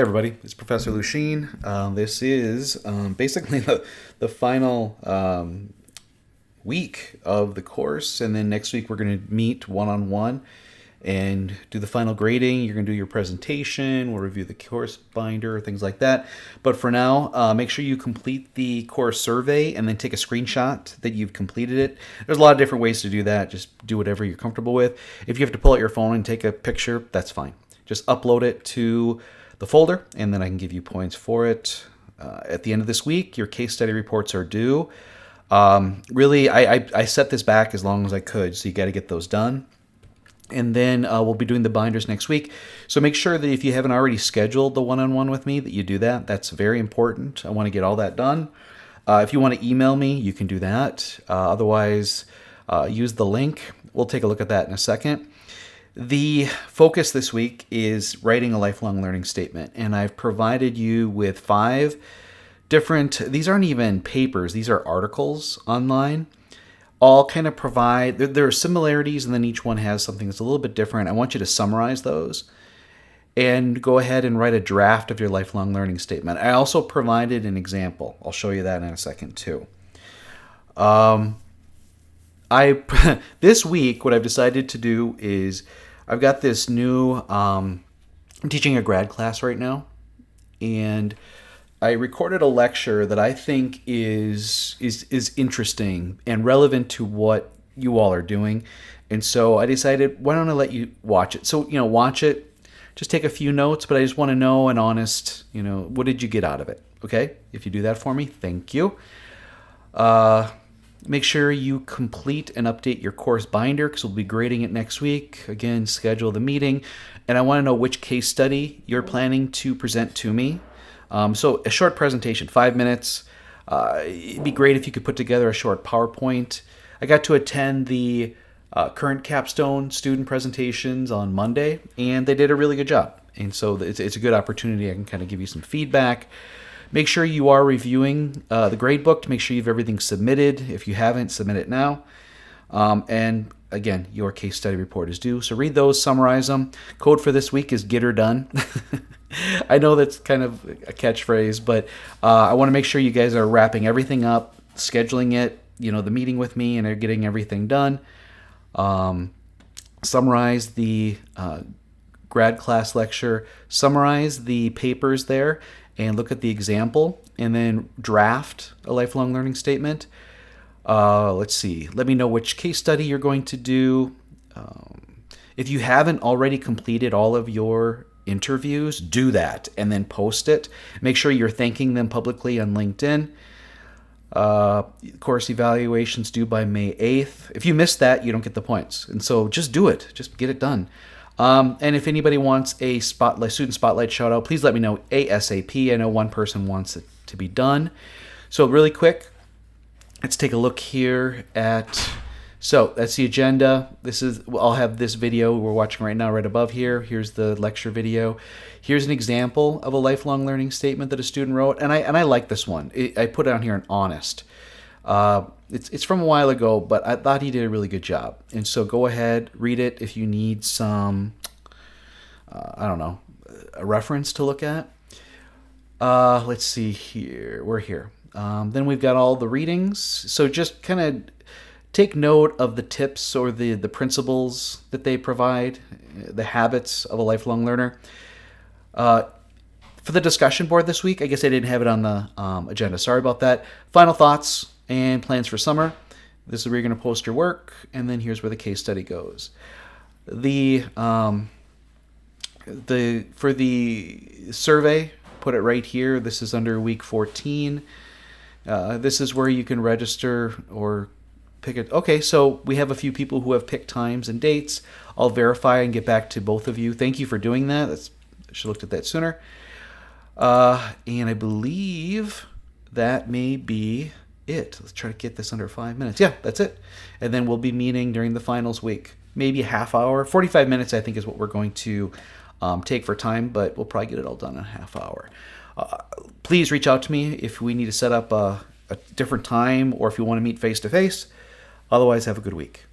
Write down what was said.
everybody, it's Professor Lucien. This is basically the final week of the course, and then next week we're going to meet one-on-one and do the final grading. You're going to do your presentation, we'll review the course binder, things like that. But for now, make sure you complete the course survey and then take a screenshot that you've completed it. There's a lot of different ways to do that. Just do whatever you're comfortable with. If you have to pull out your phone and take a picture, that's fine. Just upload it to the folder, and then I can give you points for it. At the end of this week, your case study reports are due. Really, I set this back as long as I could, so you got to get those done. And then we'll be doing the binders next week. So make sure that if you haven't already scheduled the one-on-one with me, that you do that. That's very important. I want to get all that done. If you want to email me, you can do that. Otherwise, use the link. We'll take a look at that in a second. The focus this week is writing a lifelong learning statement, and I've provided you with 5 different, these aren't even papers, these are articles online, all kind of provide, there are similarities, and then each one has something that's a little bit different. I want you to summarize those and go ahead and write a draft of your lifelong learning statement. I also provided an example. I'll show you that in a second too. This week, what I've decided to do is I've got this new, I'm teaching a grad class right now, and I recorded a lecture that I think is interesting and relevant to what you all are doing. And so I decided, why don't I let you watch it? So, watch it, just take a few notes, but I just want to know an honest, what did you get out of it? Okay? If you do that for me, thank you. Make sure you complete and update your course binder, because we'll be grading it next week. Again, schedule the meeting. And I want to know which case study you're planning to present to me. So a short presentation, 5 minutes. It'd be great if you could put together a short PowerPoint. I got to attend the current capstone student presentations on Monday, and they did a really good job. And so it's a good opportunity. I can kind of give you some feedback. Make sure you are reviewing the gradebook to make sure you have everything submitted. If you haven't, submit it now. And again, your case study report is due. So read those, summarize them. Code for this week is get her done. I know that's kind of a catchphrase, but I want to make sure you guys are wrapping everything up, scheduling it, the meeting with me, and are getting everything done. Summarize the grad class lecture, summarize the papers there, and look at the example, and then draft a lifelong learning statement. Let's see. Let me know which case study you're going to do. If you haven't already completed all of your interviews, do that and then post it. Make sure you're thanking them publicly on LinkedIn. Course evaluations due by May 8th. If you miss that, you don't get the points. And so just do it. Just get it done. And if anybody wants a student spotlight shout out, please let me know ASAP. I know one person wants it to be done. So really quick, let's take a look here at, so that's the agenda. I'll have this video we're watching right now right above here. Here's the lecture video. Here's an example of a lifelong learning statement that a student wrote. And I like this one. I put it on here in honest. It's from a while ago, but I thought he did a really good job. And so go ahead, read it if you need some, a reference to look at. Let's see here. We're here. Then we've got all the readings. So just kind of take note of the tips or the principles that they provide, the habits of a lifelong learner. For the discussion board this week, I guess I didn't have it on the agenda. Sorry about that. Final thoughts and plans for summer. This is where you're going to post your work, and then here's where the case study goes. For the survey, put it right here. This is under week 14. This is where you can register or pick it. Okay, so we have a few people who have picked times and dates. I'll verify and get back to both of you. Thank you for doing that. I should have looked at that sooner. And I believe that may be it. Let's try to get this under 5 minutes. Yeah, that's it. And then we'll be meeting during the finals week. Maybe a half hour. 45 minutes, I think, is what we're going to take for time, but we'll probably get it all done in a half hour. Please reach out to me if we need to set up a different time or if you want to meet face-to-face. Otherwise, have a good week.